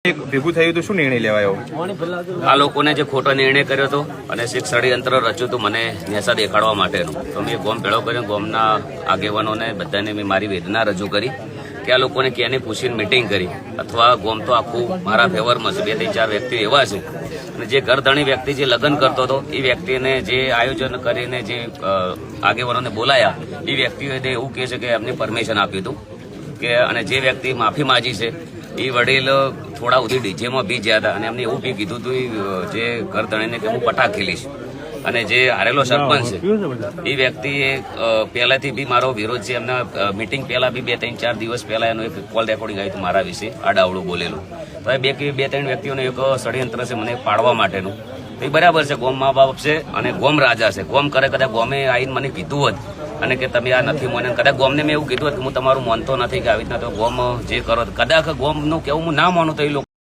ભેગું થયું તો શું નિર્ણય લેવાયો? આ લોકોને જે ખોટો નિર્ણય કર્યો હતો અને ષડયંત્ર રચ્યું હતું મને નેસા દેખાડવા માટેનું, તો મેં ગોમ ભેળો કર્યો. ગોમના આગેવાનોને બધાને મેં મારી વેદના રજૂ કરી કે આ લોકોને ક્યાંને પૂછીને મિટિંગ કરી, અથવા ગોમ તો આખું મારા ફેવરમાં છે. 2-3-4 વ્યક્તિ એવા છે અને જે ઘરધણી વ્યક્તિ જે લગ્ન કરતો હતો એ વ્યક્તિને જે આયોજન કરીને જે આગેવાનોને બોલાયા એ વ્યક્તિઓએ એવું કહે છે કે એમને પરમિશન આપ્યું હતું કે, અને જે વ્યક્તિ માફી માંગી છે એ વડીલ થોડા સુધી ડીજેમાં બી ગયા હતા અને એમને એવું બી કીધું હતું જે ઘરધણીને કે હું પટાક ખેલીશ. અને જે હારેલો સરપંચ છે એ વ્યક્તિએ પહેલાથી બી મારો વિરોધ છે. એમના મિટિંગ પહેલા બી 2-3-4 દિવસ પહેલા એનું એક કોલ રેકોર્ડિંગ આવ્યું હતું મારા વિશે આડાવડું બોલેલું. તો એ 2-3 વ્યક્તિઓને એક ષડયંત્ર છે મને પાડવા માટેનું. એ બરાબર છે, ગોમ મા બાપ છે અને ગોમ રાજા છે. ગોમ કરે કદાચ ગોમે આવીને મને કીધું હોત અને કે તમે આ નથી મોને, કદાચ ગોમને મેં એવું કીધું હોત કે હું તમારું માનતો નથી કે આવી રીતના તો ગોમ જે કરો, કદાચ ગોમનું કેવું હું ના માનું તો એ લોકો